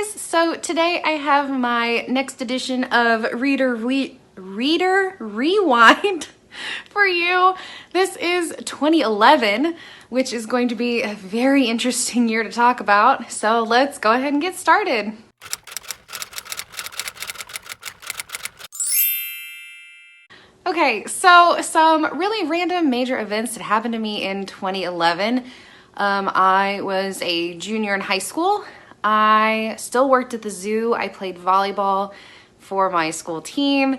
guys, so today I have my next edition of Reader Rewind for you. This is 2011, which is going to be a very interesting year to talk about. So let's go ahead and get started. Okay, so some really random major events that happened to me in 2011. I was a junior in high school. I still worked at the zoo. I played volleyball for my school team.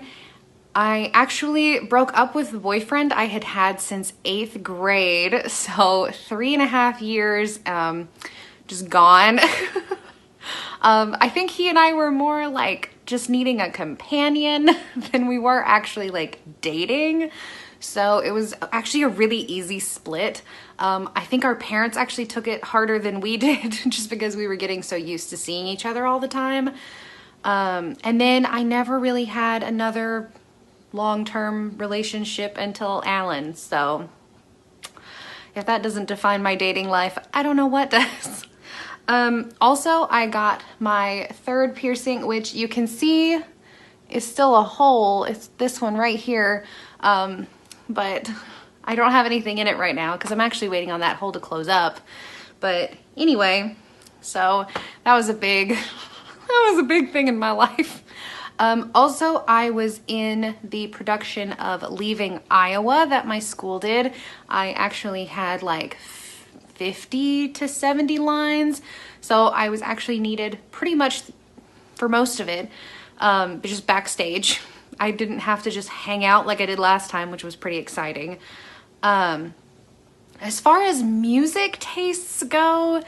I actually broke up with the boyfriend I had had since 8th grade. So 3.5 years just gone. I think he and I were more like just needing a companion than we were actually like dating. So it was actually a really easy split. I think our parents actually took it harder than we did just because we were getting so used to seeing each other all the time. And then I never really had another long-term relationship until Alan. So if that doesn't define my dating life, I don't know what does. Also, I got my third piercing, which you can see is still a hole. It's this one right here. But I don't have anything in it right now because I'm actually waiting on that hole to close up. But anyway, so that was a big thing in my life. Also, I was in the production of Leaving Iowa that my school did. I actually had like 50 to 70 lines. So I was actually needed pretty much for most of it, just backstage. I didn't have to just hang out like I did last time, which was pretty exciting. As far as music tastes go,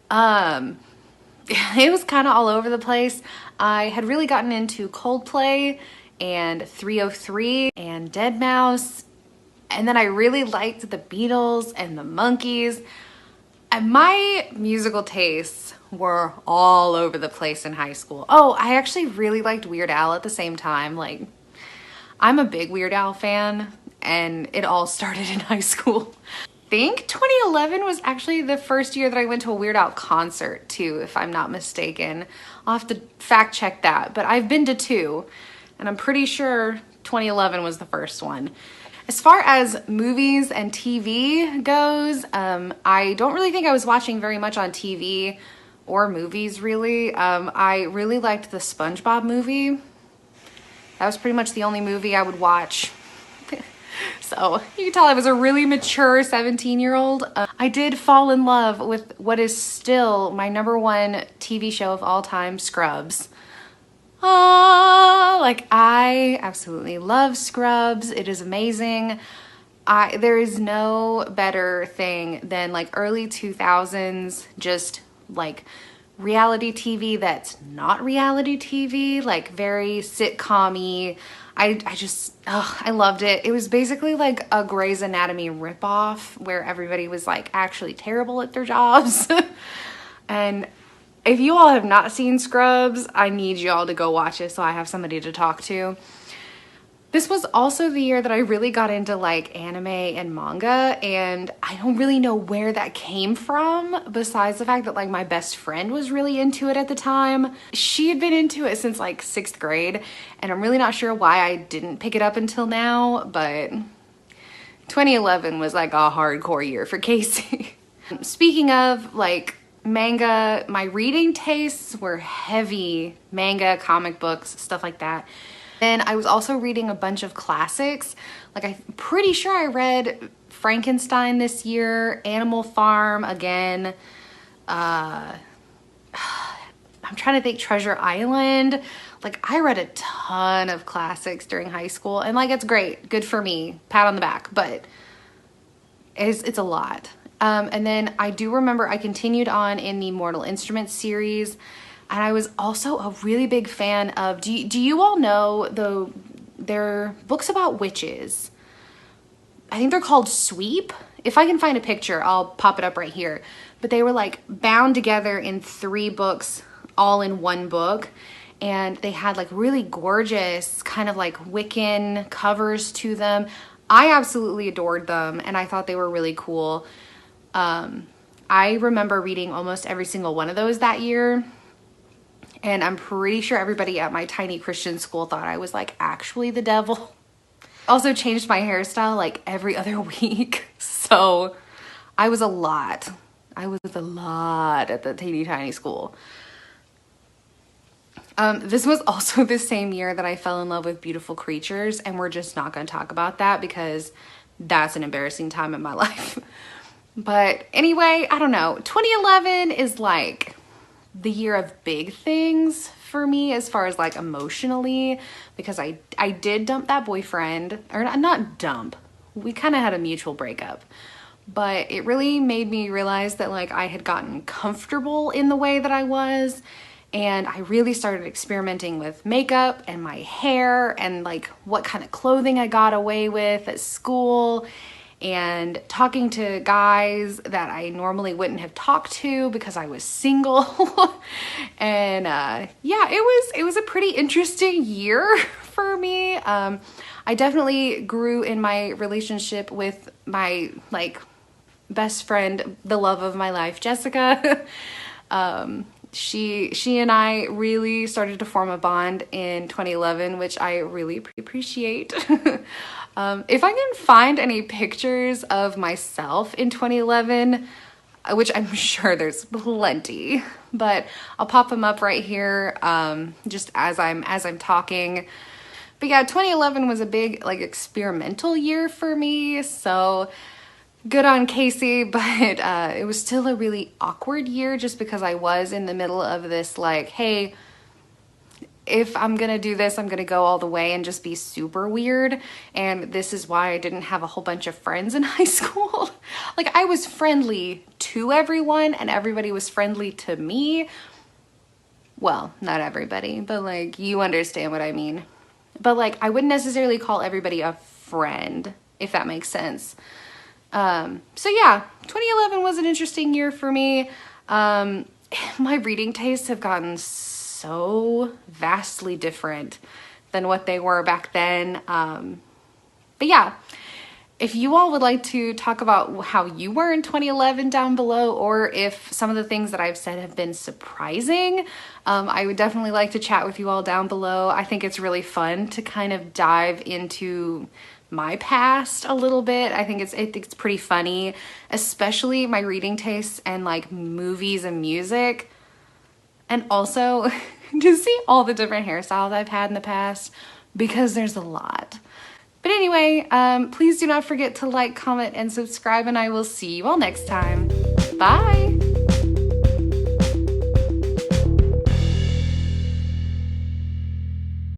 it was kind of all over the place. I had really gotten into Coldplay and 303 and Deadmau5, and then I really liked the Beatles and the Monkees. And my musical tastes were all over the place in high school. Oh, I actually really liked Weird Al at the same time. Like, I'm a big Weird Al fan, and it all started in high school. I think 2011 was actually the first year that I went to a Weird Al concert too, if I'm not mistaken. I'll have to fact check that, but I've been to 2, and I'm pretty sure 2011 was the first one. As far as movies and TV goes, I don't really think I was watching very much on TV or movies really. I really liked the SpongeBob movie. That was pretty much the only movie I would watch. So you can tell I was a really mature 17-year-old. I did fall in love with what is still my #1 TV show of all time, Scrubs. Like, I absolutely love Scrubs. It is amazing. There is no better thing than like early 2000s, just like reality TV that's not reality TV, like very sitcom-y. I loved it. It was basically like a Grey's Anatomy ripoff where everybody was like actually terrible at their jobs. And if you all have not seen Scrubs, I need you all to go watch it so I have somebody to talk to. This was also the year that I really got into like anime and manga, and I don't really know where that came from besides the fact that like my best friend was really into it at the time. She had been into it since like 6th grade, and I'm really not sure why I didn't pick it up until now, but 2011 was like a hardcore year for Casey. Speaking of like manga, my reading tastes were heavy manga, comic books, stuff like that. Then I was also reading a bunch of classics. Like, I'm pretty sure I read Frankenstein this year, Animal Farm again. I'm trying to think, Treasure Island. Like, I read a ton of classics during high school, and like, it's great, good for me, pat on the back, but it's a lot. And then I do remember I continued on in the Mortal Instruments series, and I was also a really big fan of, do you all know they're books about witches? I think they're called Sweep. If I can find a picture, I'll pop it up right here. But they were like bound together in 3 books, all in one book. And they had like really gorgeous kind of like Wiccan covers to them. I absolutely adored them, and I thought they were really cool. I remember reading almost every single one of those that year. And I'm pretty sure everybody at my tiny Christian school thought I was like actually the devil. Also changed my hairstyle like every other week. So I was a lot. I was a lot at the teeny tiny school. This was also the same year that I fell in love with Beautiful Creatures, and we're just not going to talk about that because that's an embarrassing time in my life. But anyway, I don't know. 2011 is like the year of big things for me as far as like emotionally, because I did dump that boyfriend, or not dump. We kind of had a mutual breakup. But it really made me realize that like I had gotten comfortable in the way that I was, and I really started experimenting with makeup and my hair and like what kind of clothing I got away with at school, and talking to guys that I normally wouldn't have talked to because I was single. And yeah, it was a pretty interesting year for me. I definitely grew in my relationship with my like best friend, the love of my life, Jessica. She and I really started to form a bond in 2011, which I really appreciate. If I can find any pictures of myself in 2011, which I'm sure there's plenty, but I'll pop them up right here, just as I'm talking. But yeah, 2011 was a big like experimental year for me, so good on Casey, but it was still a really awkward year just because I was in the middle of this like, hey, if I'm gonna do this, I'm gonna go all the way and just be super weird. And this is why I didn't have a whole bunch of friends in high school. Like I was friendly to everyone and everybody was friendly to me. Well, not everybody, but like you understand what I mean. But like I wouldn't necessarily call everybody a friend, if that makes sense. So yeah, 2011 was an interesting year for me. My reading tastes have gotten so vastly different than what they were back then. But yeah, if you all would like to talk about how you were in 2011 down below, or if some of the things that I've said have been surprising, I would definitely like to chat with you all down below. I think it's really fun to kind of dive into my past a little bit. I think it's pretty funny, especially my reading tastes and like movies and music, and also to see all the different hairstyles I've had in the past, because there's a lot. But anyway, please do not forget to like, comment, and subscribe, and I will see you all next time. Bye!